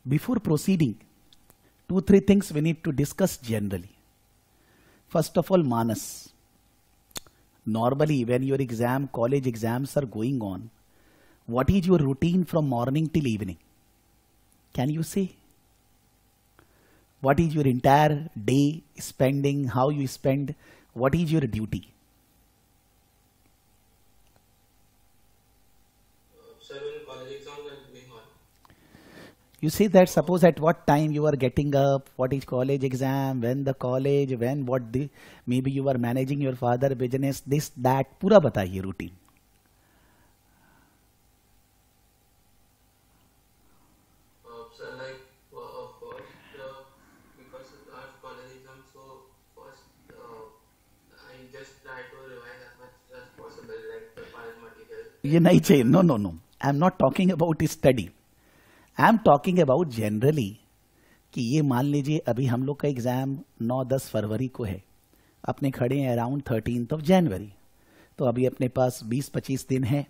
Before proceeding, 2-3 things we need to discuss generally. First of all, Manas. Normally, when your college exams are going on, what is your routine from morning till evening? Can you say? What is your entire day spending? How you spend? What is your duty? Sir, when college exams are going on. You say that suppose at what time you are getting up, what is college exam, when the college, when what the, maybe you are managing your father business, this, that, पूरा बताइए routine. Sir, like first, because our college exams, so first I just try to revise as much as possible, like the college material. ये नहीं चाहिए. No. I am not talking about study. I am talking about generally कि ये मान लीजिए अभी हम लोग का एग्जाम 9-10 फरवरी को है, अपने खड़े हैं अराउंड 13 जनवरी, तो अभी अपने पास 20-25 दिन है.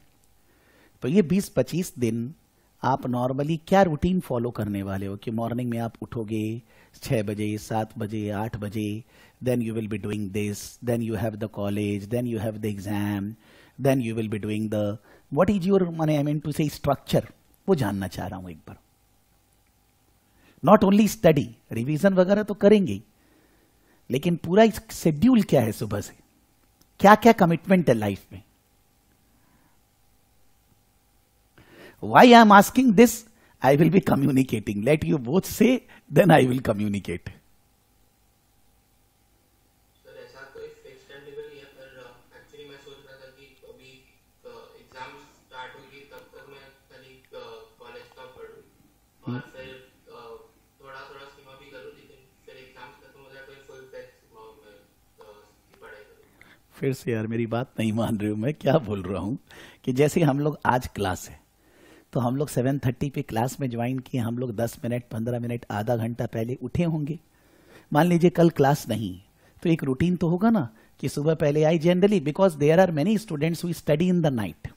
तो ये 20-25 दिन आप नॉर्मली क्या रूटीन फॉलो करने वाले हो कि मॉर्निंग में आप उठोगे 6 बजे, 7 बजे, 8 बजे, then you will be doing this, then you have the college, then you have the exam, then you will be doing the what is your माने I mean to say structure, वो जानना चाह रहा हूं एक बार. नॉट ओनली स्टडी, रिवीजन वगैरह तो करेंगे, लेकिन पूरा शेड्यूल क्या है, सुबह से क्या क्या कमिटमेंट है लाइफ में. Why I am asking this? I will be communicating. Let you both say, then I will communicate. Sir ऐसा कोई फिक्स टाइम टेबल नहीं है, पर एक्चुअली मैं सोच रहा था कि अभी एग्जाम स्टार्ट होगी तब तक मैं खाली कॉलेज का पढूं और फिर थोड़ा थोड़ा स्कीमा भी करूं, लेकिन फिर एग्जाम्स खत्म हो जाए तो फुल फ्लेज स्कीमा में की पढ़ाई करूं. फिर से यार मेरी बात नहीं मान रहे हो, मैं क्या बोल रहा हूं कि जैसे हम लोग आज क्लास है तो हम लोग 7:30 पे क्लास में ज्वाइन किए, हम लोग 10 मिनट 15 मिनट आधा घंटा पहले उठे होंगे. मान लीजिए कल क्लास नहीं तो एक रूटीन तो होगा ना कि सुबह पहले आई. Generally because there are many students who study in the night,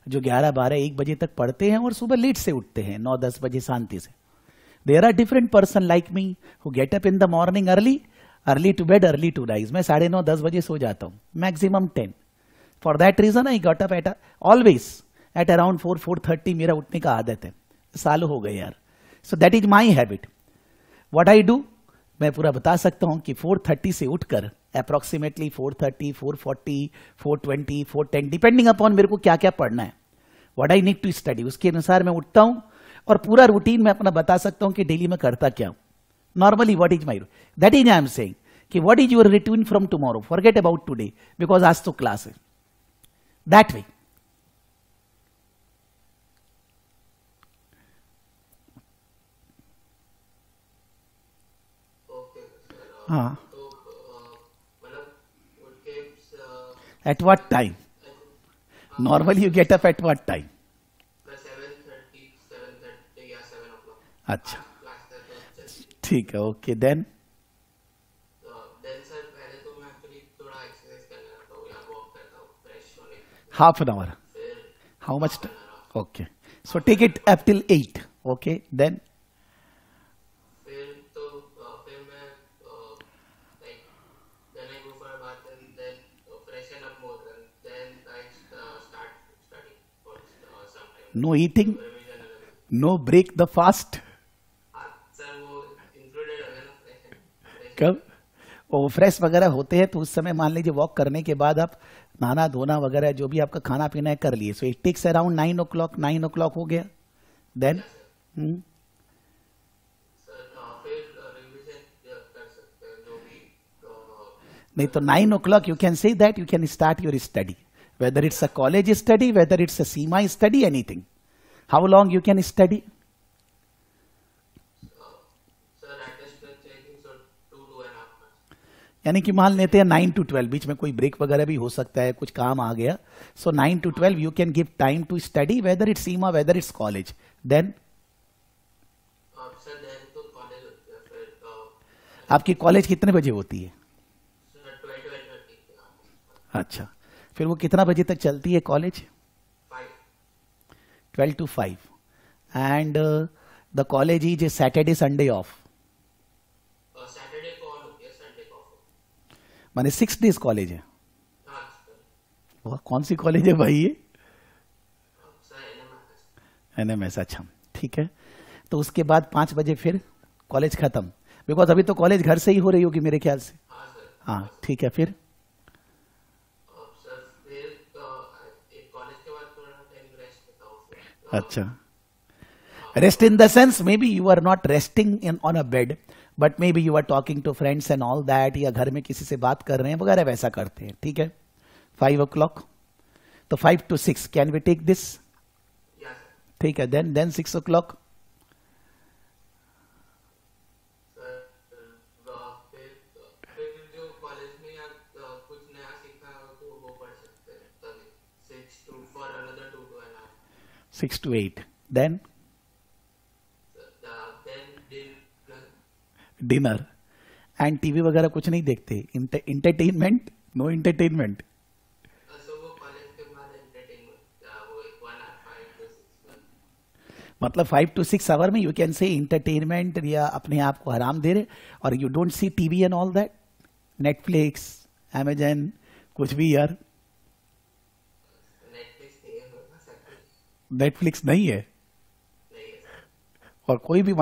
जो 11, 12, 1 बजे तक पढ़ते हैं और सुबह लेट से उठते हैं 9, 10 बजे शांति से. There are different person like me who get up in the morning early to bed early to rise. मैं 9:30 10 बजे सो जाता हूँ, maximum 10. For that reason I got up at always at around 4-4:30 मेरा उठने का आदत है, सालों हो गए यार. So that is my habit. What I do, मैं पूरा बता सकता हूं कि 4:30 से उठकर अप्रोक्सीमेटली 4:30, 4:40, 4:20, 4:10 डिपेंडिंग अपॉन मेरे को क्या क्या पढ़ना है, what I need to study, उसके अनुसार मैं उठता हूं और पूरा रूटीन मैं अपना बता सकता हूं कि डेली में करता क्या हूं. Normally what is my, that is I am saying कि what is your routine from tomorrow, forget about today because आज तो क्लास है. That way. हाँ. तो मतलब उठ के At what time? Normally you get up at what time? 7:30, 7:30 या 7 o'clock. अच्छा, क्लास था तो ठीक है. ओके, देन सर पहले तो मैं एक्चुअली थोड़ा एक्सरसाइज करने लगता हूँ या वॉक करता हूँ फ्रेश होने के लिए. half an hour. फिर How much time? Okay. So take it up till 8. Okay, then फिर मैं like then I go for a bath and then freshen up more and then I start studying for some time. no eating, Revision and everything. no break the fast. Sir वो included है ना freshen. कब वो fresh वगैरह होते हैं तो उस समय मान लीजिए वॉक करने के बाद आप नहाना धोना वगैरह जो भी आपका खाना पीना है कर लिए. So it takes around 9 o'clock. 9 o'clock हो गया. देन सर फिर रिविजन कर सकते हैं जो भी नहीं तो 9 o'clock you can say that you can start your study, whether it's a college study, whether it's a CMA study, anything. How long you can study? Sir at a stretch I think so 2.5 months. यानी कि मान लेते हैं 9 to 12, बीच में कोई break वगैरह भी हो सकता है, कुछ काम आ गया. सो 9 to 12 you can give time to study, whether it's CMA, whether it's college. Then sir then तो कॉलेज होता है फिर आपकी कॉलेज कितने बजे होती है? सर 12:30. अच्छा, फिर वो कितना बजे तक चलती है college? 5. 12 to 5. And the college is Saturday Sunday off, Saturday को ऑन होती है, संडे को ऑफ। माने 6 डेज कॉलेज है। हाँ सर। वो कौन सी कॉलेज है भाई ये? Sir NMS। अच्छा ठीक है। तो उसके बाद 5 बजे फिर कॉलेज खत्म, बिकॉज अभी तो कॉलेज घर से ही हो रही होगी मेरे ख्याल से। हाँ सर। हाँ ठीक है। फिर सर फिर एक कॉलेज के बाद थोड़ा टाइम रेस्ट करता हूँ फिर। अच्छा, rest in the sense may be you are not resting in on a bed, but may be you are talking to friends and all that, या घर में किसी से बात कर रहे हैं वगैरह, वैसा करते हैं। ठीक है। 5 o'clock, तो 5 to 6 can we take this? या सर। ठीक है। देन 6 o'clock, फिर जो कॉलेज में या कुछ नया सीखना हो तो वो पढ़ सकते हैं तभी 6 to for another 2 to an hour. 6 to 8, then Then dinner. Dinner and TV वगैरह कुछ नहीं देखते? इंटरटेनमेंट? No entertainment? So वो कॉलेज के बाद entertainment वो 1 hour 5 to 6 months. मतलब 5 to 6 आवर में यू कैन से इंटरटेनमेंट, या अपने आप को आराम दे रहे, और you don't see TV and all that, Netflix, Amazon, कुछ भी यार? Netflix नहीं है होगा सर। नेटफ्लिक्स नहीं है? नहीं है सर। और कोई भी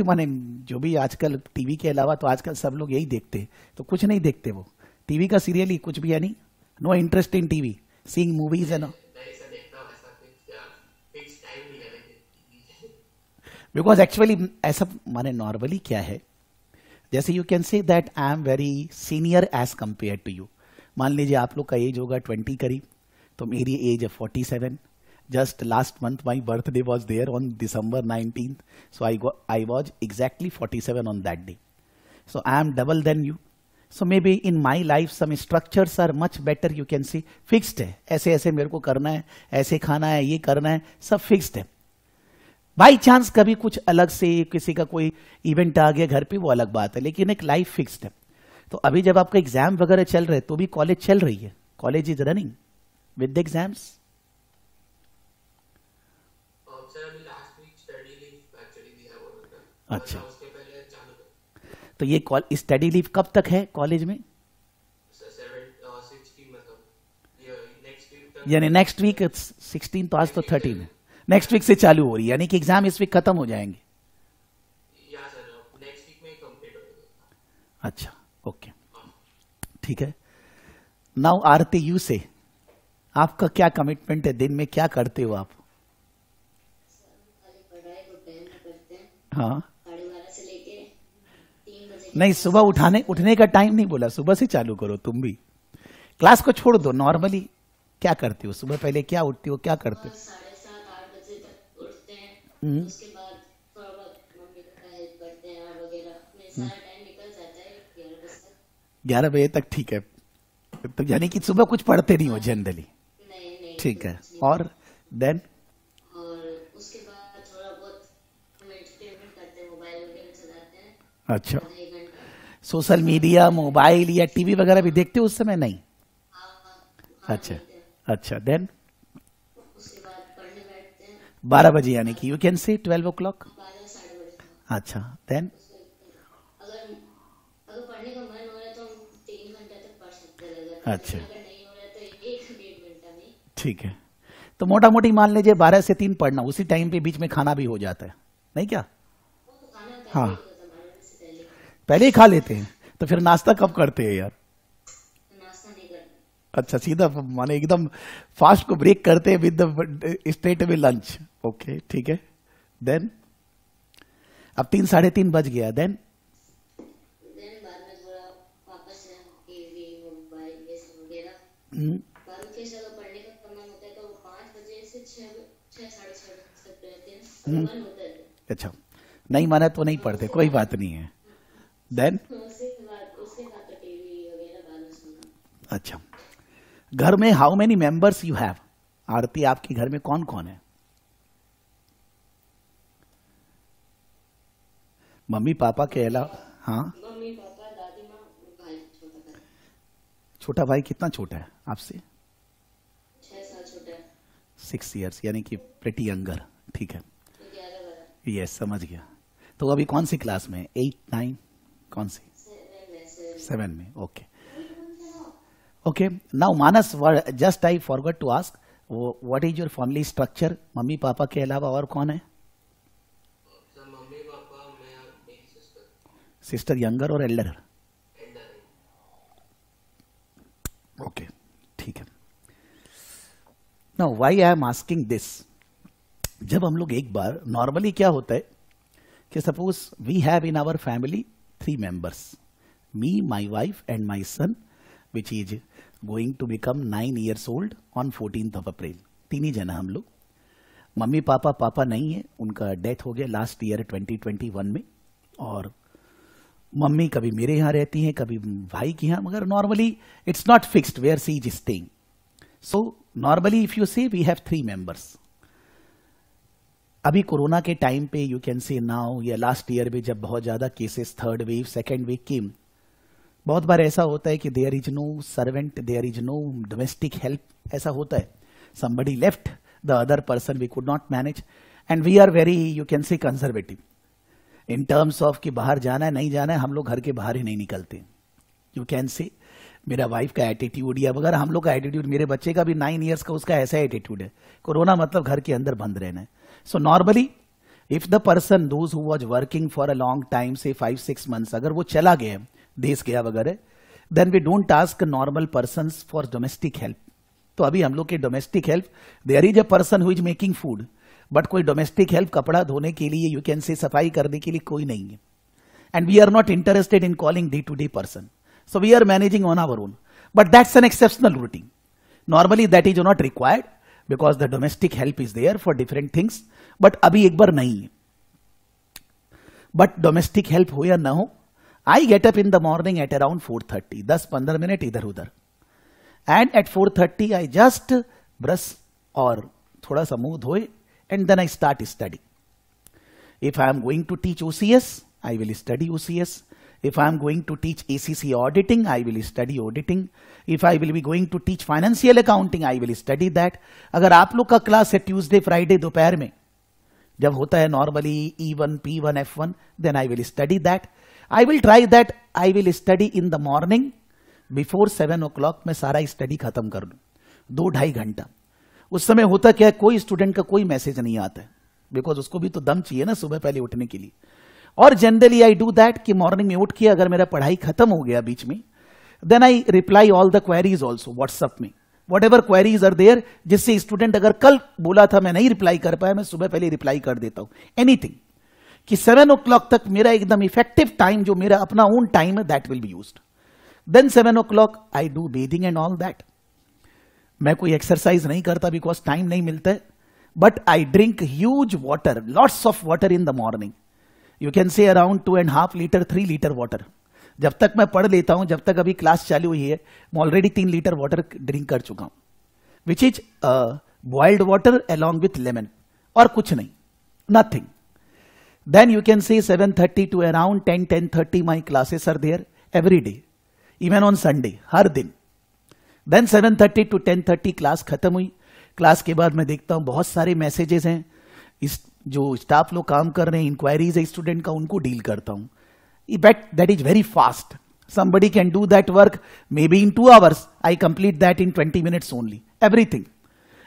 माने जो भी आजकल टीवी के अलावा तो आजकल सब लोग यही देखते हैं, तो कुछ नहीं देखते वो टीवी का सीरियल ही कुछ भी है नहीं? No interest in TV, seeing movies and नहीं सर देखता हूँ ऐसा फिक्स टाइम नहीं है लेकिन। बिकॉज एक्चुअली ऐसा माने नॉर्मली क्या है, जैसे you can say that I am very senior age compare to you. मान लीजिए आप लोग का एज होगा 20 करीब, तो मेरी एज है 47। Just last month my birthday was there on December 19th, so I was exactly 47 on that day. So I am double than you. So maybe in my life some structures are much better, you can see fixed है, ऐसे ऐसे मेरे को करना है, ऐसे खाना है, ये करना है, सब फिक्स्ड है। बाई चांस कभी कुछ अलग से किसी का कोई इवेंट आ गया घर पे, वो अलग बात है, लेकिन एक लाइफ फिक्स्ड है। तो अभी जब आपका एग्जाम वगैरह चल रहे तो भी कॉलेज चल रही है, college is running with the exams. Sir अभी last week study leave actually दिया हुआ था। अच्छा। उसके पहले चालू था। तो ये स्टडी लीव कब तक है कॉलेज में? सर 16 मतलब ये नेक्स्ट वीक तक। यानी नेक्स्ट वीक 16, तो आज तो 13 है, नेक्स्ट वीक से चालू हो रही है, यानी कि एग्जाम इस वीक खत्म हो जाएंगे। या सर नेक्स्ट वीक में ही कंप्लीट हो जाएगा। अच्छा ओके ठीक है। नाउ आरती यू से, आपका क्या कमिटमेंट है, दिन में क्या करते हो आप? हाँ 12:30 से लेके 3 बजे। नहीं, सुबह उठने का टाइम नहीं बोला, सुबह से चालू करो तुम भी। क्लास को छोड़ दो, नॉर्मली क्या करती हो सुबह, पहले क्या उठती हो, क्या करते हो? 7:30-8 बजे तक उठते हैं। उसके बाद थोड़ा बहुत मम्मी का हेल्प करते हैं और वगैरह, अपने सारा टाइम निकल जाता है 11 बजे तक। 11 बजे तक, ठीक है। तो यानी कि सुबह कुछ पढ़ते नहीं हो जनरली? नहीं ठीक है। कुछ नहीं। और देन और उसके बाद थोड़ा बहुत हम एंटरटेनमेंट करते हैं, मोबाइल वगैरह चलाते हैं अच्छा, आधा 1 घंटा। सोशल मीडिया, मोबाइल या टीवी वगैरह भी देखते हो उस समय? नहीं। हाँ, अच्छा देखते हैं। अच्छा। देन उसके बाद पढ़ने बैठते हैं 12 बजे, यानी कि यू कैन से 12 o'clock। 12-12:30 बजे तक। अच्छा। देन अगर अगर पढ़ने का मन हो रहा है तो हम 3 घंटे तक पढ़ सकते हैं। अच्छा। अगर नहीं हो रहा है तो 1-1.5 घंटा में। ठीक है। तो मोटा मोटी मान लीजिए 12 से 3 पढ़ना, उसी टाइम पे बीच में खाना भी हो जाता है, नहीं क्या? वो तो खाना पहले हाँ। ही होता है, 12 बजे से पहले। पहले ही खा लेते हैं, तो फिर नाश्ता कब करते हैं यार? नाश्ता नहीं करना। अच्छा, सीधा माने एकदम फास्ट को ब्रेक करते हैं with the straight away lunch. Okay ठीक है। देन अब 3 साढ़े 3 बज गया। देन देन बाद में थोड़ा वापस से टीवी मोबाइल ये सब वगैरह। बाद में फिर से अगर पढ़ने का मन होता है तो वो 5 बजे से 6 साढ़े 6 तक रहते हैं, अगर मन होता है तो। अच्छा, नहीं माना तो नहीं पढ़ते, कोई बात नहीं है। देन उसके बाद तो टीवी वगैरह बाद में सुनना। अच्छा, घर में how many members you have? Aarti, आपके घर में कौन कौन है? मम्मी पापा के अलावा? हाँ, मम्मी पापा दादी माँ भाई, छोटा भाई। छोटा भाई कितना छोटा है आपसे? 6 साल छोटा है। 6 years, यानी कि प्रेटी यंगर। ठीक है। तो 11 बड़ा। यस, समझ गया। तो अभी कौन सी क्लास में? 8, 9, कौन सी? 7 में। Okay okay. Now Manas, just I forgot to ask, what is your family structure? मम्मी पापा के अलावा और कौन है? सर मम्मी पापा, मैं और मेरी सिस्टर। सिस्टर यंगर और एल्डर? एल्डर। ओके, ठीक है। Now why I am asking this, जब हम लोग एक बार, नॉर्मली क्या होता है कि suppose we have in our family 3 members, me, my wife and my son, which is going to become 9 years old on 14th of April। 3 ही जना हम लोग। मम्मी पापा, पापा नहीं है, उनका डेथ हो गया लास्ट ईयर 2021 में। और मम्मी कभी मेरे यहाँ रहती हैं, कभी भाई के यहाँ, मगर normally it's not fixed where she is staying. So normally if you say we have 3 members। अभी कोरोना के टाइम पे यू कैन से नाउ या लास्ट ईयर में जब बहुत ज्यादा cases, 3rd wave, 2nd wave केम, बहुत बार ऐसा होता है कि there is no servant, there is no domestic help, ऐसा होता है। somebody left, the other person we could not manage, and we are very, you can say, conservative in terms of कि बाहर जाना है नहीं जाना है, हम लोग घर के बाहर ही नहीं निकलते। यू कैन से मेरा वाइफ का एटीट्यूड या वगैरह, हम लोग का एटीट्यूड, मेरे बच्चे का भी 9 years का उसका ऐसा एटीट्यूड है, कोरोना मतलब घर के अंदर बंद रहना है। सो normally if the person those who was working for a long time, से 5-6 months, अगर वो चला गया, देश गया वगैरह, then we don't ask normal person for domestic help. तो अभी हम लोग के domestic help, there is a person who is making food, but कोई डोमेस्टिक हेल्प कपड़ा धोने के लिए, यू कैन से सफाई करने के लिए कोई नहीं है। And we are not interested in calling day to day person, so we are managing on our own, but that's an exceptional routine. Normally that is not required because the domestic help is there for different things, but अभी एक बार नहीं है। But domestic help हो या ना हो, I get up in the morning at around 4:30, 10-15 minute इधर उधर, and at 4:30 I just brush और थोड़ा सा मुंह धोए, and then I start study. If I am going to teach OCS, I will study OCS. If I am going to teach ACC auditing, I will study auditing. If I will be going to teach financial accounting, I will study that. अगर आप लोग का class है Tuesday Friday दोपहर में, जब होता है normally E1, P1, F1, then I will study that. I will try that. I will study in the morning before 7 o'clock. मैं सारा स्टडी खत्म कर लूं, 2-2.5 घंटा। उस समय होता क्या है, कोई स्टूडेंट का कोई मैसेज नहीं आता है, बिकॉज उसको भी तो दम चाहिए ना सुबह पहले उठने के लिए। और जनरली आई डू दैट कि मॉर्निंग में उठ के अगर मेरा पढ़ाई खत्म हो गया बीच में, then I reply all the queries also WhatsApp में, whatever queries are there, जिससे स्टूडेंट अगर कल बोला था मैं नहीं रिप्लाई कर पाया, मैं सुबह पहले रिप्लाई कर देता हूं। एनीथिंग कि 7 o'clock तक मेरा एकदम इफेक्टिव टाइम, जो मेरा अपना ओन टाइम है, that will be used. Then 7 o'clock I do bathing and all that. मैं कोई एक्सरसाइज नहीं करता बिकॉज टाइम नहीं मिलता है, but I drink huge water, lots of water in the morning. You can से अराउंड 2.5 लीटर 3 लीटर वाटर। जब तक मैं पढ़ लेता हूं, जब तक अभी क्लास चालू हुई है, मैं ऑलरेडी 3 लीटर वाटर ड्रिंक कर चुका हूं, which is boiled water along with lemon, और कुछ नहीं, नथिंग। देन यू कैन से 7:30 to around 10-10:30 my classes are there every day, even on Sunday, हर दिन। देन 7:30 to 10:30 क्लास खत्म हुई। क्लास के बाद मैं देखता हूं बहुत सारे मैसेजेस हैं, जो स्टाफ लोग काम कर रहे हैं, इंक्वायरीज है स्टूडेंट का, उनको डील करता हूं। That is very fast. somebody can do that work maybe in 2 hours. I complete that in 20 minutes only, everything.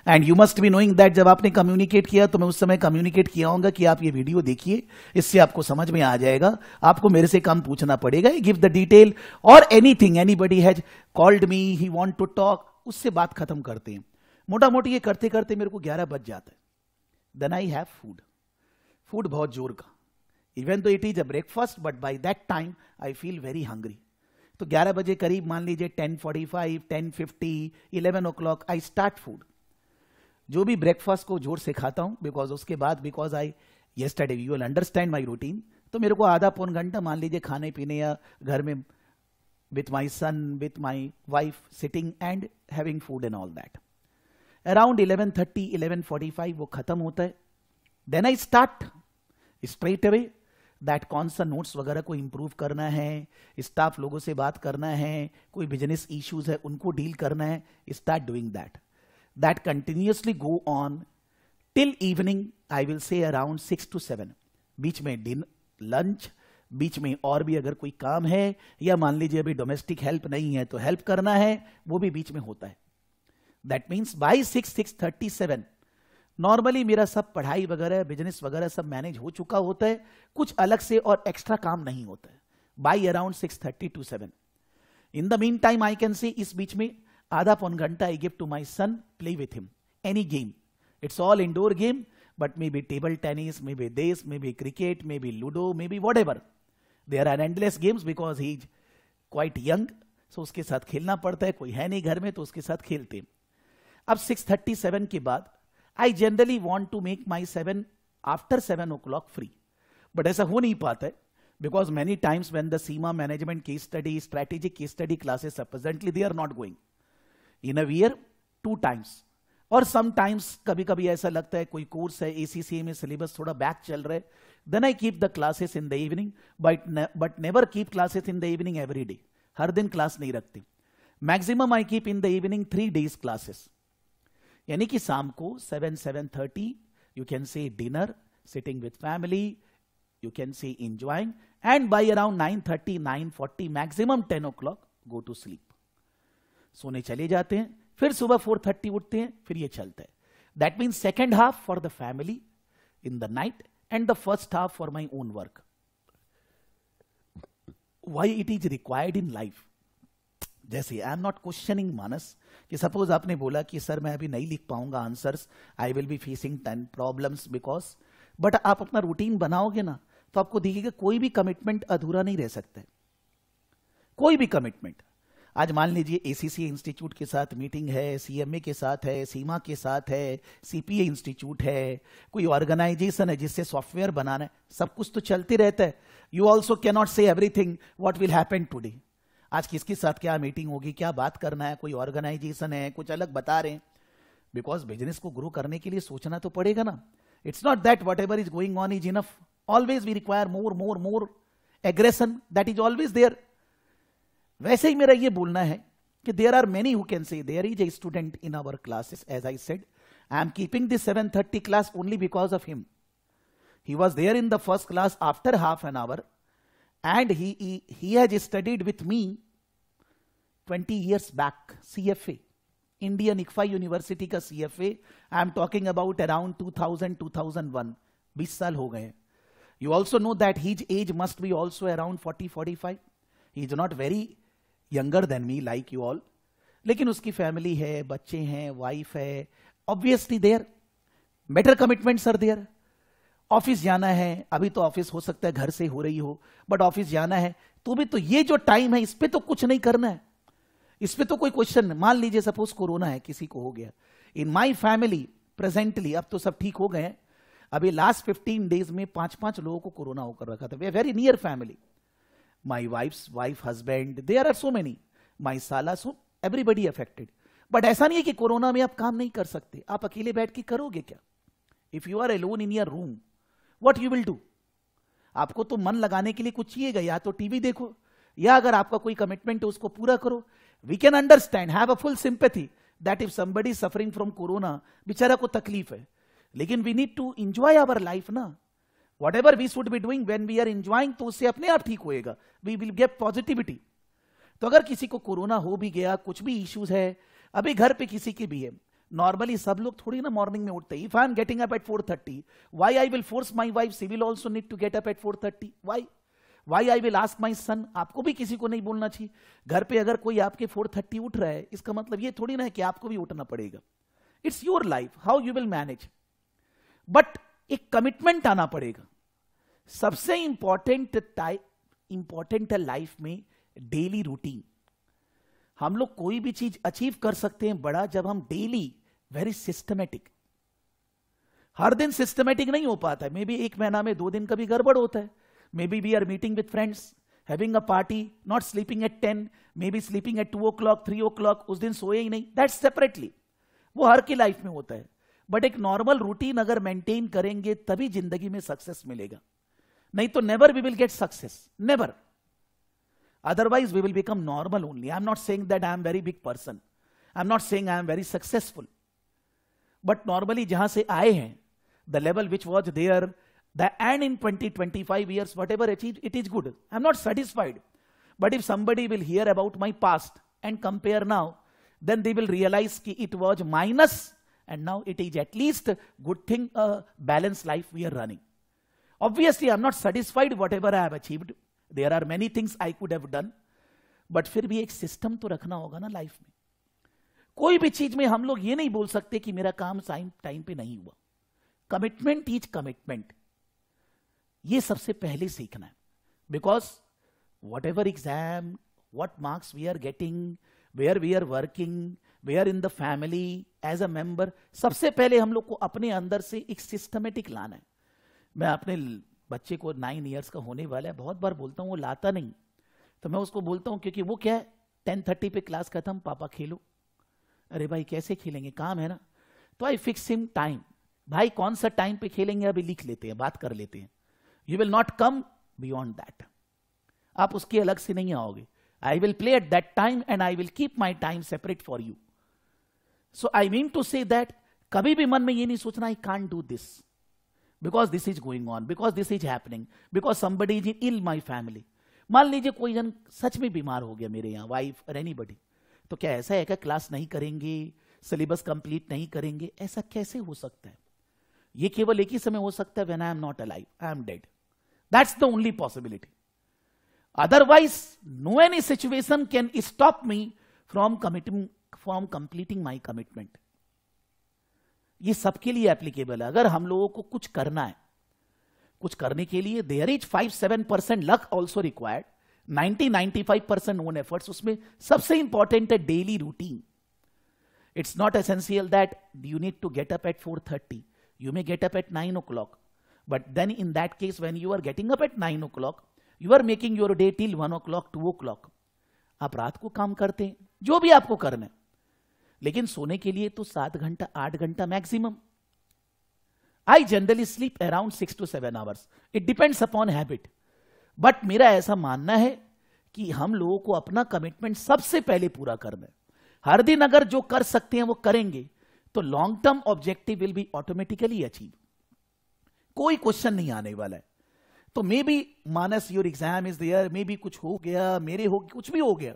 And you must be knowing that जब आपने कम्युनिकेट किया, तो मैं उस समय कम्युनिकेट किया होगा कि आप ये वीडियो देखिए, इससे आपको समझ में आ जाएगा, आपको मेरे से कम पूछना पड़ेगा। गिव द डिटेल और anything, anybody has called me, he want to talk, उससे बात खत्म करते हैं। मोटा मोटी ये करते करते मेरे को 11 बज जाता है। Then I have food, food बहुत जोर का, even though it is a breakfast, but by that time I feel very hungry. तो 11 बजे करीब, मान लीजिए 10:45, 10:50, 11 o'clock आई स्टार्ट फूड। जो भी ब्रेकफास्ट को जोर से खाता हूं, बिकॉज उसके बाद, because I yesterday you will understand my routine, तो मेरे को आधा पौन घंटा मान लीजिए खाने पीने या घर में with my son, with my wife, sitting and having food and all that. अराउंड 11:30, 11:45 वो खत्म होता है। Then I start straight away that कौन सा नोट्स वगैरह को इंप्रूव करना है, स्टाफ लोगों से बात करना है, कोई बिजनेस इश्यूज है उनको डील करना है, start doing that. That continuously go on till evening, I will say around 6 to 7. बीच में लंच, बीच में और भी अगर कोई काम है, या मान लीजिए अभी डोमेस्टिक हेल्प नहीं है तो हेल्प करना है, वो भी बीच में होता है। दैट मीन्स बाई 6:37 नॉर्मली मेरा सब पढ़ाई वगैरह, बिजनेस वगैरह सब मैनेज हो चुका होता है, कुछ अलग से और एक्स्ट्रा काम नहीं होता है। By around 6:30 to 7 in the mean time I can say, इस बीच में आधा पौन घंटा I give to my son, play with him any game, it's all indoor game, but may be table tennis, may be this, may be cricket, may be ludo, may be whatever, there are endless games because he is quite young, so उसके साथ खेलना पड़ता है, कोई है नहीं घर में तो उसके साथ खेलते। अब 6:37 के बाद I generally want to make my 7 after 7 o'clock free, but ऐसा हो नहीं पाता है because many times when the SEMA management case study, strategic case study classes are presently they are not going in a year 2 times, और sometimes कभी कभी ऐसा लगता है कोई कोर्स है ACCA में सिलेबस थोड़ा बैक चल रहा है, then I keep the classes in the evening, but never keep classes in the evening every day, हर दिन क्लास नहीं रखते, maximum I keep in the evening 3 days classes, यानी कि शाम को 7:30 you can say dinner, sitting with family, you can say enjoying, and by around 9:30, 9:40, maximum 10 o'clock go to sleep, सोने चले जाते हैं, फिर सुबह 4:30 उठते हैं, फिर ये चलता है। That means second half for the family in the night and the first half for my own work. Why it is required in life? जैसे आई एम नॉट क्वेश्चनिंग मानस, कि सपोज आपने बोला कि सर मैं अभी नहीं लिख पाऊंगा answers, I will be facing 10 problems because, but आप अपना रूटीन बनाओगे ना तो आपको दिखेगा कोई भी कमिटमेंट अधूरा नहीं रह सकता है, कोई भी कमिटमेंट। आज मान लीजिए ACCA इंस्टीट्यूट के साथ मीटिंग है, CMA के साथ है, सीमा के साथ है, CPA इंस्टीट्यूट है, कोई ऑर्गेनाइजेशन है जिससे सॉफ्टवेयर बनाना है, सब कुछ तो चलते रहता है। You also cannot say everything what will happen today, आज किसके साथ क्या मीटिंग होगी, क्या बात करना है, कोई ऑर्गेनाइजेशन है कुछ अलग बता रहे हैं, बिकॉज बिजनेस को ग्रो करने के लिए सोचना तो पड़ेगा ना। It's not that whatever is going on is enough, always we require more more more aggression, that is always there. वैसे ही मेरा ये बोलना है कि there are many who can say there is a student in our classes, as I said I am keeping this 7:30 class only because of him, he was there in the first class after half an hour, and he has studied with me 20 years back, CFA, Indian ICFA University का CFA, I am talking about around 2000-2001, 20 साल हो गए। You also know that his age must be also around 40-45, he is not very younger than me like you all, लेकिन उसकी family है, बच्चे हैं, wife है, obviously there better commitments are there। Office जाना है, अभी तो ऑफिस हो सकता है घर से हो रही हो, बट ऑफिस जाना है तो भी तो ये जो टाइम है इस पे तो कुछ नहीं करना है, इस पे तो कोई क्वेश्चन नहीं। मान लीजिए सपोज कोरोना है, किसी को हो गया इन माय फैमिली प्रेजेंटली, अब तो सब ठीक हो गए हैं, अभी लास्ट 15 डेज में 5-5 लोगों को कोरोना होकर रखा था, we very near family, my wife husband, there are so many, my साला, सो एवरीबडी अफेक्टेड। बट ऐसा नहीं है कि कोरोना में आप काम नहीं कर सकते, आप अकेले बैठ के करोगे क्या? If you are alone in your room What you will do? आपको तो मन लगाने के लिए कुछ चाहिएगा, या तो टीवी देखो, या अगर आपका कोई कमिटमेंट है उसको पूरा करो। We can understand, have a full sympathy that if somebody suffering from corona, बेचारा को तकलीफ है, लेकिन we need to enjoy our life ना। Whatever we should be doing when we are enjoying, तो उससे अपने आप ठीक होएगा, वी विल गेट पॉजिटिविटी। तो अगर किसी को कोरोना हो भी गया, कुछ भी इश्यूज है, अभी घर पे किसी के भी है, नॉर्मली सब लोग थोड़ी ना मॉर्निंग में उठते हैं। If I am getting up at 4:30, why I will force my wife, she will also need to get up at 4:30, why I will ask my son. आपको भी किसी को नहीं बोलना चाहिए। घर पे अगर कोई आपके 4:30 उठ रहा है, इसका मतलब ये थोड़ी ना है कि आपको भी उठना पड़ेगा। It's your life, how you will manage, but एक कमिटमेंट आना पड़ेगा। सबसे इंपॉर्टेंट है लाइफ में डेली रूटीन। हम लोग कोई भी चीज अचीव कर सकते हैं बड़ा, जब हम डेली वेरी सिस्टमेटिक, हर दिन सिस्टमेटिक नहीं हो पाता है, मे बी एक महीना में 2 दिन कभी गड़बड़ होता है। May be we are meeting with friends, having a party, not sleeping at 10, may be sleeping at 2 o'clock, 3 o'clock, उस दिन सोए ही नहीं, दैट्स सेपरेटली, वो हर की लाइफ में होता है। बट एक नॉर्मल रूटीन अगर मेंटेन करेंगे तभी जिंदगी में सक्सेस मिलेगा, नहीं तो never we will get success, never. Otherwise, we will become normal only. I'm not saying that I am very big person. I'm not saying I am very successful. But normally, जहां से आए हैं, the level which was there And in 20-25 years, whatever achieved, it is good. I'm not satisfied. But if somebody will hear about my past and compare now, then they will realize that it was minus and now it is at least a good thing, a balanced life we are running. Obviously, I'm not satisfied whatever I have achieved. There are many things I could have done. But फिर भी एक system तो रखना होगा ना life में. कोई भी चीज में हम लोग ये नहीं बोल सकते कि मेरा काम टाइम पे नहीं हुआ. Commitment is commitment. ये सबसे पहले सीखना है. Because whatever exam, what marks we are getting, where we are working, where in the family, as a member, सबसे पहले हम लोग को अपने अंदर से एक सिस्टमेटिक लाना है. मैं अपने बच्चे को 9 इयर्स का होने वाला है, बहुत बार बोलता हूँ, वो लाता नहीं. तो मैं उसको बोलता हूँ, क्योंकि वो क्या है, 10:30 पे क्लास खत्म, पापा खेलो. अरे भाई कैसे खेलेंगे, काम है ना. तो आई फिक्स हिम टाइम. भाई कौन सा टाइम पे खेलेंगे अभी लिख लेते हैं, बात कर लेते हैं. You will not come beyond that. आप उसके अलग से नहीं आओगे. I will play at that time and I will keep my time separate for you. So I mean to say that कभी भी मन में ये नहीं सोचना I can't do this because this is going on, because this is happening, because somebody is ill my family. मान लीजिए कोई जन सच में बीमार हो गया मेरे यहाँ, वाइफ और एनीबडी, तो क्या ऐसा है क्या क्लास नहीं करेंगे, सिलेबस कंप्लीट नहीं करेंगे? ऐसा कैसे हो सकता है? ये केवल एक ही समय हो सकता है, when I am not alive, I am dead. That's the only possibility. Otherwise no any situation can stop me from completing my commitment. ये सबके लिए एप्लीकेबल है. अगर हम लोगों को कुछ करना है, कुछ करने के लिए there is 5-7% luck also required, 90-95% own efforts. उसमें सबसे इंपॉर्टेंट है daily routine. It's not essential that you need to get up at 4:30. You may get up at 9 o'clock. But then in that case when you are getting up at 9 o'clock, you are making your day till 1 o'clock, 2 o'clock. आप रात को काम करते हैं, जो भी आपको करना है, लेकिन सोने के लिए तो 7 घंटा 8 घंटा maximum. I generally sleep around 6 to 7 hours. It depends upon habit. But मेरा ऐसा मानना है कि हम लोगों को अपना कमिटमेंट सबसे पहले पूरा करना है. हर दिन अगर जो कर सकते हैं वो करेंगे तो long term objective will be automatically achieve. कोई क्वेश्चन नहीं आने वाला है. तो may be Manas your exam is there, may be कुछ हो गया, मेरे हो कुछ भी हो गया,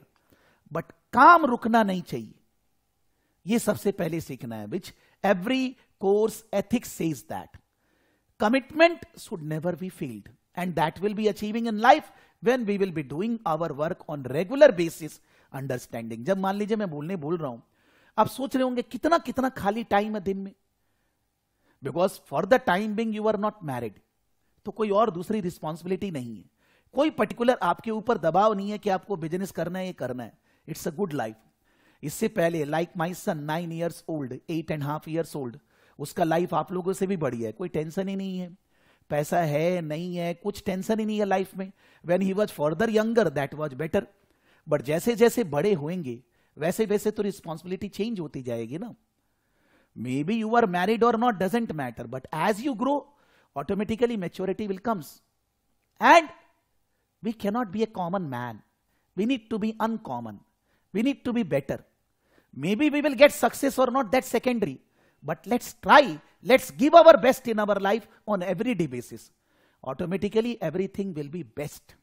बट काम रुकना नहीं चाहिए. ये सबसे पहले सीखना है. Which every course ethics says that commitment should never be failed, and that will be achieving in life when we will be doing our work on regular basis. Understanding. जब मान लीजिए मैं बोल रहा हूं, आप सोच रहे होंगे कितना कितना खाली टाइम है दिन में, because for the time being you are not married, तो कोई और दूसरी रिस्पॉन्सिबिलिटी नहीं है, कोई पर्टिकुलर आपके ऊपर दबाव नहीं है कि आपको बिजनेस करना है, ये करना है. It's a good life. इससे पहले like my son 9 years old, 8.5 years old, उसका लाइफ आप लोगों से भी बढ़िया है. कोई टेंशन ही नहीं है, पैसा है नहीं है, कुछ टेंशन ही नहीं है लाइफ में. When he was further younger that was better. But जैसे जैसे बड़े होंगे वैसे वैसे तो रिस्पॉन्सिबिलिटी चेंज होती जाएगी ना. May be you are married और not, doesn't matter, but as you grow automatically maturity will comes. And we cannot be a common man. We need to be uncommon. We need to be better. May be we will get success और not, that secondary. But let's try, let's give our best in our life on everyday basis. Automatically everything will be best.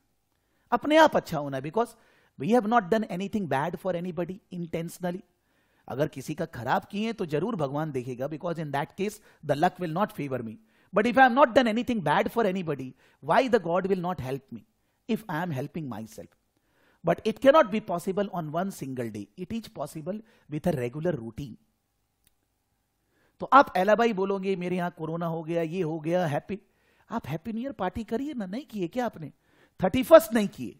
अपने आप अच्छा होना, because we have not done anything bad for anybody intentionally. अगर किसी का खराब किए तो जरूर भगवान देखेगा, because in that case the luck will not favor me. But if I have not done anything bad for anybody, why the God will not help me if I am helping myself? But it cannot be possible on one single day. It is possible with a regular routine. तो आप एलाबाई बोलोगे मेरे यहां corona हो गया, ये हो गया, हैप्पी. आप हैप्पी न्यू ईयर पार्टी करिए ना. नहीं किए क्या आपने? 31st नहीं किए,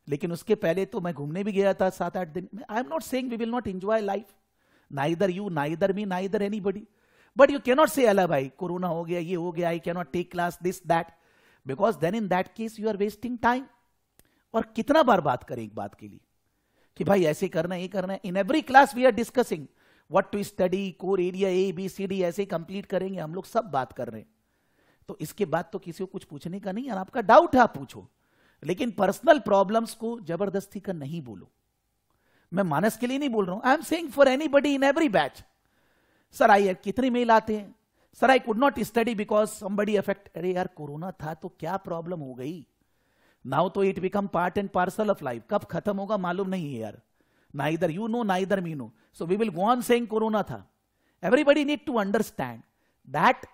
लेकिन उसके पहले तो मैं घूमने भी गया था 7-8 दिन. I am not saying we will not enjoy life, neither you, neither me, neither anybody. But you cannot say alibi corona हो गया, ये हो गया, I cannot take class, this that, because then in that case you are wasting time. और कितना बार बात करें एक बात के लिए कि भाई ऐसे करना है, ये करना है. In every class we are discussing what to study, core area ABCD ऐसे कंप्लीट करेंगे हम लोग, सब बात कर रहे हैं. तो इसके बाद तो किसी को कुछ पूछने का नहीं है. आपका डाउट है आप पूछो, लेकिन पर्सनल प्रॉब्लम्स को जबरदस्ती का नहीं बोलो. मैं मानस के लिए नहीं बोल रहा हूं, आई am saying for anybody in every batch. Sir I कितने मेल आते हैं, sir I could not study because somebody affect. अरे यार कोरोना था तो क्या प्रॉब्लम हो गई, नाउ तो it become part and parcel of life. कब खत्म होगा मालूम नहीं है यार, neither you know neither me know, so we will go on saying corona था। Everybody need to understand that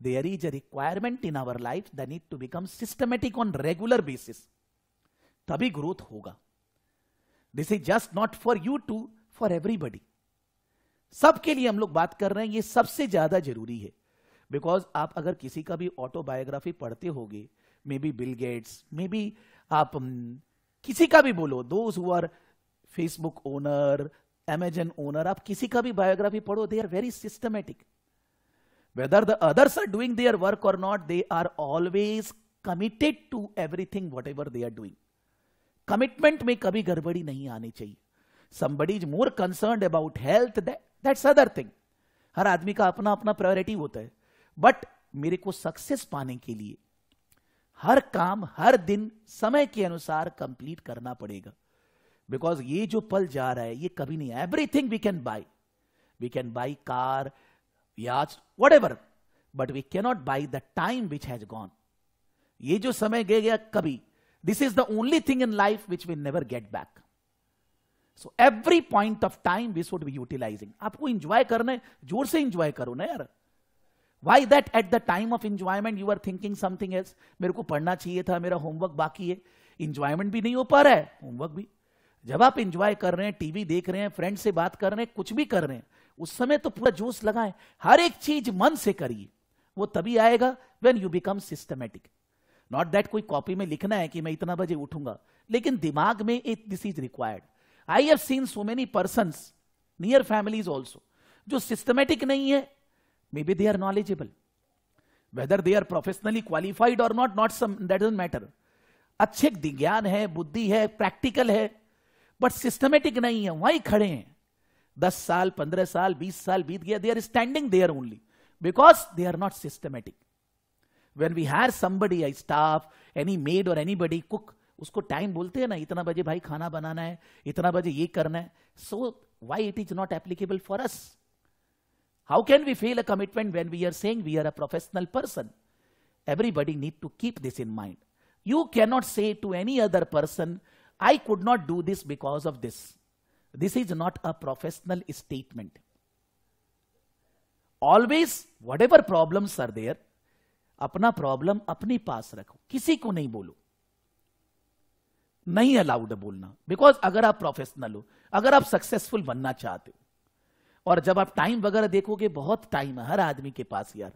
there is a requirement in our life that need to become systematic on regular basis, तभी growth होगा। This is just not for you too, for everybody, सबके लिए हम लोग बात कर रहे हैं। ये सबसे ज्यादा जरूरी है, बिकॉज आप अगर किसी का भी ऑटोबायोग्राफी पढ़ते होगे, may be Bill Gates, may be आप किसी का भी बोलो, those who are Facebook owner, Amazon owner, आप किसी का भी बायोग्राफी पढ़ो, they are very systematic. Whether the others are doing their work or not, they are always committed to everything whatever they are doing. Commitment में कभी गड़बड़ी नहीं आनी चाहिए। Somebody is more concerned about health, that's other thing. हर आदमी का अपना अपना प्रायोरिटी होता है, बट मेरे को सक्सेस पाने के लिए हर काम हर दिन समय के अनुसार कंप्लीट करना पड़ेगा। बिकॉज ये जो पल जा रहा है ये कभी नहीं, everything we can buy car, yachts, whatever, but we cannot buy the time which has gone. ये जो समय गया कभी, this is the only thing in life which we never get back. So every point of time we should be utilizing. आपको enjoy करना है, जोर से enjoy करो ना यार। Why that at the time of enjoyment you are thinking something else? मेरे को पढ़ना चाहिए था, मेरा होमवर्क बाकी है, enjoyment भी नहीं हो पा रहा है, होमवर्क भी। जब आप enjoy कर रहे हैं, टीवी देख रहे हैं, फ्रेंड से बात कर रहे हैं, कुछ भी कर रहे हैं, उस समय तो पूरा जोश लगाएं, हर एक चीज मन से करिए, वो तभी आएगा when you become systematic. Not that कोई कॉपी में लिखना है कि मैं इतना बजे उठूंगा, लेकिन दिमाग में this is required. I have seen so many persons near families also जो सिस्टमैटिक नहीं है, may be they are knowledgeable, whether they are professionally qualified और नॉट दैट डजंट मैटर। अच्छे ज्ञान है, बुद्धि है, प्रैक्टिकल है, बट सिस्टमैटिक नहीं है, वहीं खड़े हैं। 10 साल 15 साल 20 साल बीत गया, they are standing there only because they are not systematic. When we hire somebody, a staff, any maid or anybody, cook, उसको टाइम बोलते हैं ना, इतना बजे भाई खाना बनाना है, इतना बजे ये करना है। So why it is not applicable for us? How can we fail a commitment when we are saying we are a professional person? Everybody need to keep this in mind. You cannot say to any other person, I could not do this because of this. This is not a professional statement. Always, whatever problems are there, अपना problem अपने पास रखो, किसी को नहीं बोलो, नहीं allowed बोलना। Because अगर आप प्रोफेशनल हो, अगर आप सक्सेसफुल बनना चाहते हो, और जब आप टाइम वगैरह देखोगे, बहुत टाइम है हर आदमी के पास यार,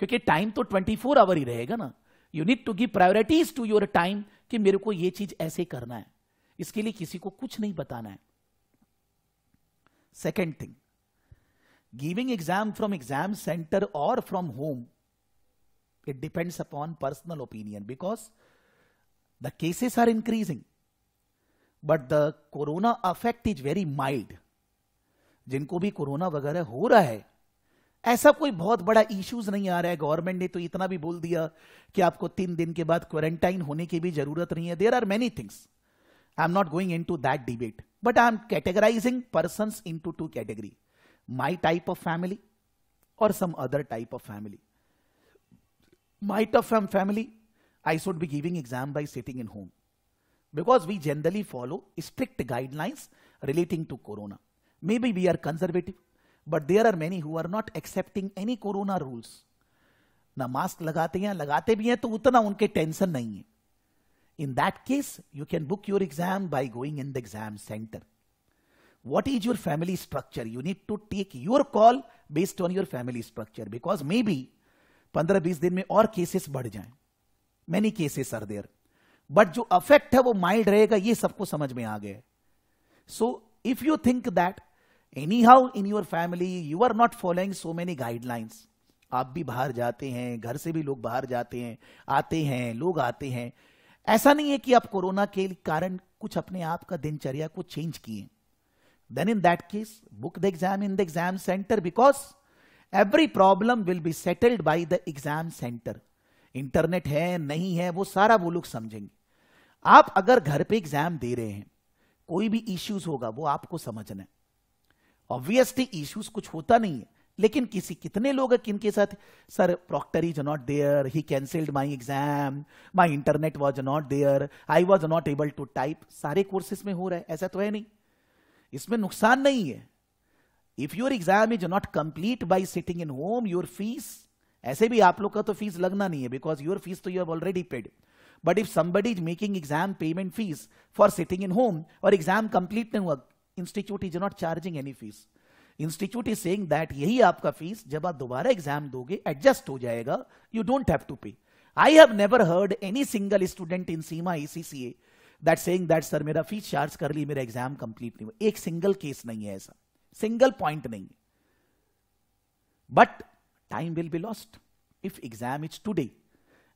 क्योंकि टाइम तो 24 आवर ही रहेगा ना। You need to give priorities to your time कि मेरे को ये चीज ऐसे करना है, इसके लिए किसी को कुछ नहीं बताना है। Second thing, giving exam from exam center or from home, it depends upon personal opinion because the cases are increasing, but the corona effect is very mild. जिनको भी कोरोना वगैरह हो रहा है, ऐसा कोई बहुत बड़ा इश्यूज नहीं आ रहा है। गवर्नमेंट ने तो इतना भी बोल दिया कि आपको 3 दिन के बाद क्वारंटाइन होने की भी जरूरत नहीं है। There are many things, I am not going into that debate, but I am categorizing persons into 2 categories, my type of family or some other type of family. My type of family, I should be giving exam by sitting in home because we generally follow strict guidelines relating to corona. Maybe we are conservative, but there are many who are not accepting any corona rules. ना mask लगाते हैं, लगाते भी हैं तो उतना उनके tension नहीं है। In that case, you can book your exam by going in the exam center. What is your family structure? You need to take your call based on your family structure because maybe 15-20 दिन में और cases बढ़ जाएं। Many cases are there. But जो affect है वो mild रहेगा, ये सबको समझ में आ गया। So if you think that anyhow in your family you are not following so many guidelines, आप भी बाहर जाते हैं, घर से भी लोग बाहर जाते हैं, आते हैं, लोग आते हैं, ऐसा नहीं है कि आप कोरोना के कारण कुछ अपने आप का दिनचर्या को चेंज किए। Then in that case book the exam in the exam centre because every problem will be settled by the exam centre. Internet है नहीं है वो सारा वो लोग समझेंगे। आप अगर घर पे एग्जाम दे रहे हैं, कोई भी इश्यूज होगा वो आपको समझना है। ऑब्वियसली इश्यूज कुछ होता नहीं है, लेकिन कितने लोग हैं किनके साथ sir proctor is not there, he cancelled my exam, my internet was not there, I was not able to type. सारे कोर्सेस में हो रहा है, ऐसा तो है नहीं, इसमें नुकसान नहीं है। If your exam is not complete by sitting in home, your fees, ऐसे भी आप लोग का तो फीस लगना नहीं है बिकॉज योर फीस तो you have already paid, but if somebody is making exam payment fees for sitting in home और एग्जाम कंप्लीट नहीं हुआ, institute is not charging any fees. Institute is saying that यही आपका fees, जब आप दोबारा exam दोगे एडजस्ट हो जाएगा, यू डोंट हैव टू पे। I have never heard any single student in Seema ACCA that saying that sir मेरा फीस चार्ज कर ली, मेरा एग्जाम कंप्लीट नहीं हुआ। एक सिंगल केस नहीं है ऐसा, सिंगल पॉइंट नहीं है। But time will be lost if exam is today,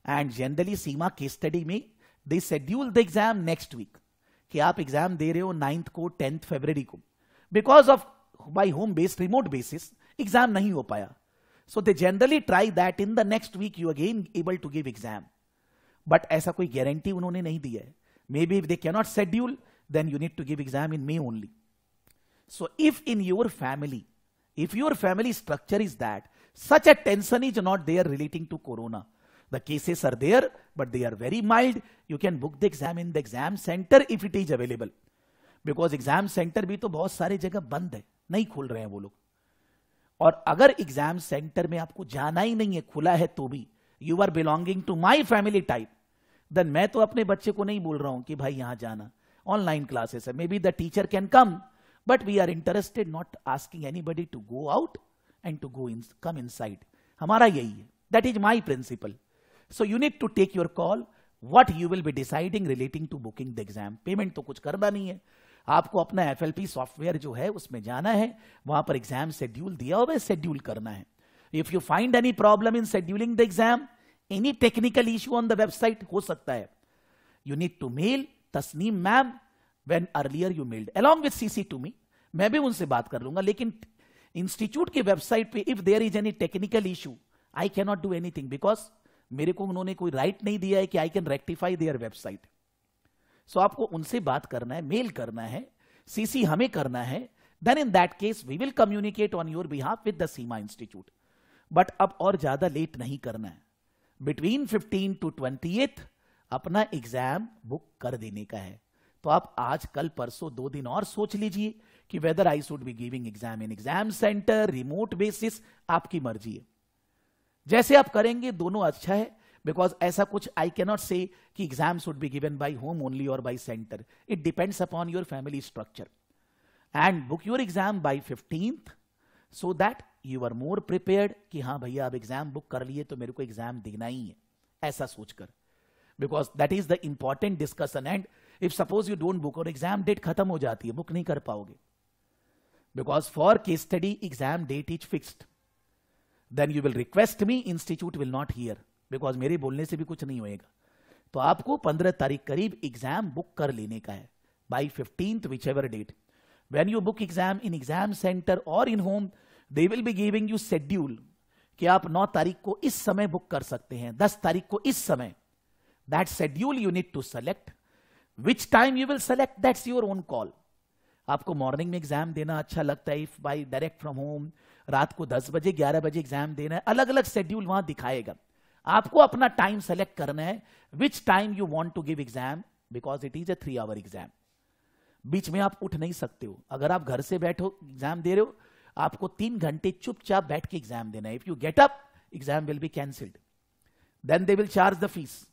and generally सीमा केस स्टडी में they schedule the exam next week, कि आप एग्जाम दे रहे हो 9th को 10th फरवरी को, because of by home based remote basis exam नहीं हो पाया, so they generally try that in the next week you again able to give exam. But ऐसा कोई गारंटी उन्होंने नहीं दिया है। May be if they cannot schedule then you need to give exam in May only. So if in your family, if your family structure is that such a tension is not there relating to corona, the cases are there but they are very mild, you can book the exam in the exam center if it is available, because exam center भी तो बहुत सारी जगह बंद है, नहीं खोल रहे हैं वो लोग। और अगर एग्जाम सेंटर में आपको जाना ही नहीं है, खुला है तो भी, you are belonging to my family type, then मैं तो अपने बच्चे को नहीं बोल रहा हूं कि भाई यहां जाना, ऑनलाइन क्लासेस है, may be the teacher can come, but we are interested not asking anybody to go out and to go in, come inside. हमारा यही है, that is my principle. So you need to take your call what you will be deciding relating to booking the exam. Payment तो कुछ करना नहीं है, आपको अपना FLP सॉफ्टवेयर जो है उसमें जाना है, वहां पर एग्जाम शेड्यूल दिया हुआ है, शेड्यूल करना है। If you find any problem in scheduling the exam, any technical issue on the website हो सकता है, you need to mail Tasneem ma'am when earlier you mailed along with CC to me, मैं भी उनसे बात कर लूंगा। लेकिन इंस्टीट्यूट की वेबसाइट पे if there is any technical issue I can not do anything, because मेरे को उन्होंने कोई राइट नहीं दिया है कि I can rectify their website. So आपको उनसे बात करना है, मेल करना है, सीसी हमें करना है, then in that case we will communicate on your behalf with the Seema institute. But अब और ज्यादा लेट नहीं करना है, बिटवीन 15 to 28 अपना एग्जाम बुक कर देने का है। तो आप आज कल परसों 2 दिन और सोच लीजिए कि whether I should be giving exam in exam centre, remote basis, आपकी मर्जी है। जैसे आप करेंगे दोनों अच्छा है, बिकॉज ऐसा कुछ आई कैन नॉट से कि exam should be given by home only और by centre, it depends upon your family structure. And book your exam by 15th so that you are more prepared कि हाँ भैया आप exam book कर लिए तो मेरे को एग्जाम देना ही है, ऐसा सोचकर, because that is the important discussion. And if suppose you don't book और एग्जाम डेट खत्म हो जाती है, बुक नहीं कर पाओगे, because for case study exam date is fixed, then you will request me, institute will not hear, because मेरे बोलने से भी कुछ नहीं होएगा। तो आपको 15 तारीख करीब एग्जाम बुक कर लेने का है, by 15th whichever date। when you book exam in exam center or in home, they will be giving you schedule कि आप 9 तारीख को इस समय बुक कर सकते हैं, 10 तारीख को इस समय। that schedule you need to select, which time you will select, that's your own call। आपको मॉर्निंग में एग्जाम देना अच्छा लगता है, if bye direct from home, रात को 10 बजे 11 बजे एग्जाम देना है, अलग अलग शेड्यूल वहां दिखाएगा। आपको अपना टाइम सेलेक्ट करना है, which time you want to give exam, because it is a 3 hour exam. बीच में आप उठ नहीं सकते हो, अगर आप घर से बैठो एग्जाम दे रहे हो, आपको 3 घंटे चुपचाप बैठ के एग्जाम देना है। If you get up, exam will be cancelled, then they will charge the fees.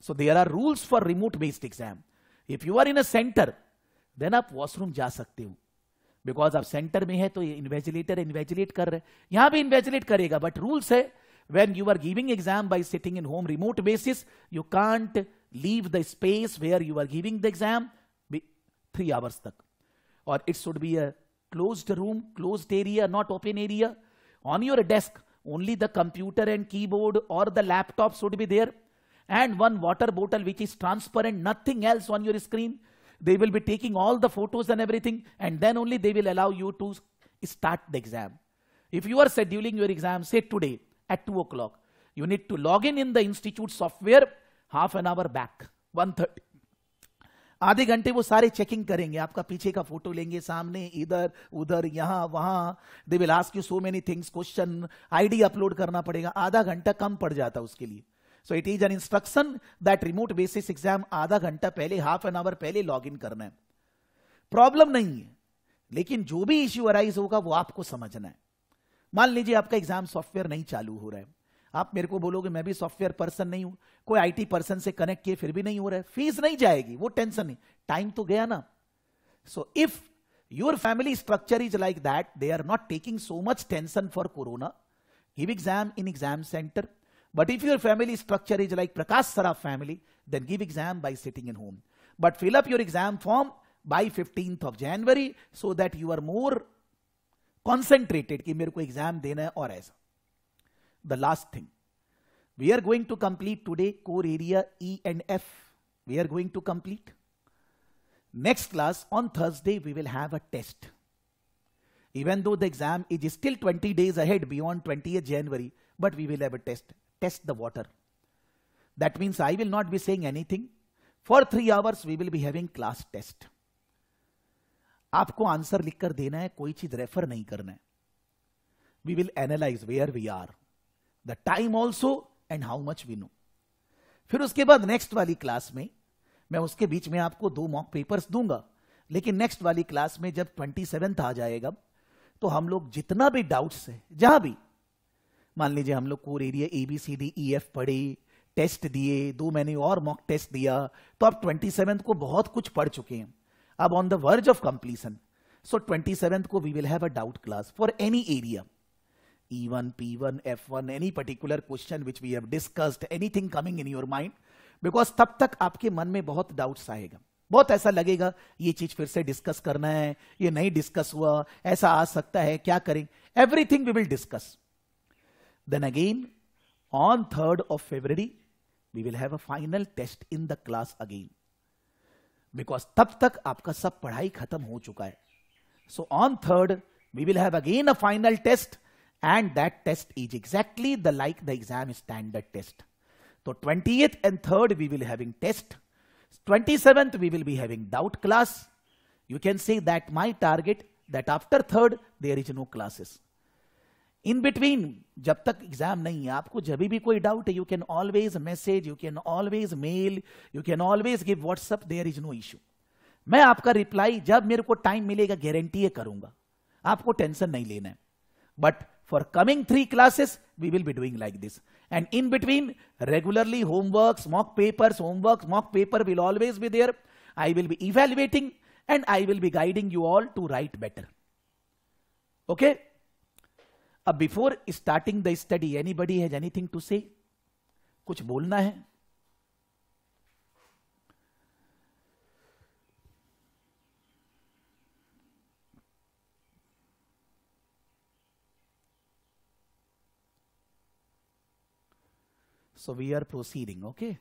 So there are rules for remote based exam. If you are in a centre, then आप वॉशरूम जा सकते हो, because आप centre में है तो invigilator इन्वेजिलेट कर रहे हैं, यहां भी इन्वेजिलेट करेगा, बट रूल्स है when you are giving exam by sitting in home remote basis, you can't leave the space where you are giving the exam 3 hours तक, और it should be a closed room, closed area, not open area. On your desk only the computer and keyboard और the laptop should be there, and 1 water bottle which is transparent, nothing else on your screen। They will be taking all the photos and everything, and then only they will allow you to start the exam. If you are scheduling your exam, say today at 2 o'clock, you need to log in the institute software half an hour back, 1:30, आधे घंटे वो सारे checking करेंगे, आपका पीछे का photo लेंगे, सामने, इधर उधर, यहां वहां, they will ask you so many things, question, ID upload करना पड़ेगा, आधा घंटा कम पड़ जाता उसके लिए. So it is an instruction that remote basis exam आधा घंटा पहले, हाफ एन आवर पहले लॉग इन करना है. प्रॉब्लम नहीं है, लेकिन जो भी इश्यू अराइज होगा वो आपको समझना है. मान लीजिए आपका एग्जाम सॉफ्टवेयर नहीं चालू हो रहा है, आप मेरे को बोलोगे मैं भी सॉफ्टवेयर पर्सन नहीं हूं, कोई आईटी पर्सन से कनेक्ट किए फिर भी नहीं हो रहा है, फीस नहीं जाएगी, वो टेंशन नहीं, टाइम तो गया ना. So if your family structure is like that, they are not taking so much tension for corona, give exam in exam centre. But if your family structure is like Prakash Saraf family, then give exam by sitting in home. But fill up your exam form by 15th of January so that you are more concentrated कि मेरे को exam देना है और ऐसा. The last thing, we are going to complete today core area E and F. We are going to complete. Next class on Thursday we will have a test. Even though the exam is still 20 days ahead beyond 20th January, but we will have a test. Test the water. That means I will not be saying anything. For 3 hours we will be having class test. आपको answer लिखकर देना है, कोई चीज refer नहीं करना है. We will analyze where we are, the time also and how much we know. फिर उसके बाद नेक्स्ट वाली क्लास में मैं उसके बीच में आपको 2 मॉक पेपर्स दूंगा, लेकिन नेक्स्ट वाली क्लास में जब 27th आ जाएगा तो हम लोग जितना भी डाउट्स है, जहां भी, मान लीजिए हम लोग कोर एरिया ABCDEF पढ़े, टेस्ट दिए, 2 महीने और मॉक टेस्ट दिया, तो अब 27th को बहुत कुछ पढ़ चुके हैं, अब on the verge of completion. So 27th को we will have a doubt class for any area, E1, P1, F1, any particular question which we have discussed, anything coming in your mind, because तब तक आपके मन में बहुत doubts आएगा, बहुत ऐसा लगेगा ये चीज फिर से डिस्कस करना है, ये नहीं डिस्कस हुआ, ऐसा आ सकता है, क्या करें, everything we will discuss. Then again, on 3rd of February, we will have a final test in the class again. Because तब तक आपका सब पढ़ाई खत्म हो चुका है. So on 3rd, we will have again a final test, and that test is exactly like the exam standard test. So 20th and 3rd we will having test. 27th we will be having doubt class. You can say that my target that after 3rd there is no classes. In between जब तक exam नहीं है, आपको जब भी कोई doubt है, you can always message, you can always mail, you can always give WhatsApp, there is no issue. मैं आपका रिप्लाई जब मेरे को टाइम मिलेगा गारंटी है करूंगा, आपको टेंशन नहीं लेना है. But for coming 3 classes we will be doing like this, and in between regularly homeworks, mock papers, homework mock paper will always be there. I will be evaluating and I will be guiding you all to write better. Okay. अब before starting the study, anybody has anything to say? कुछ बोलना है? So we are proceeding, okay?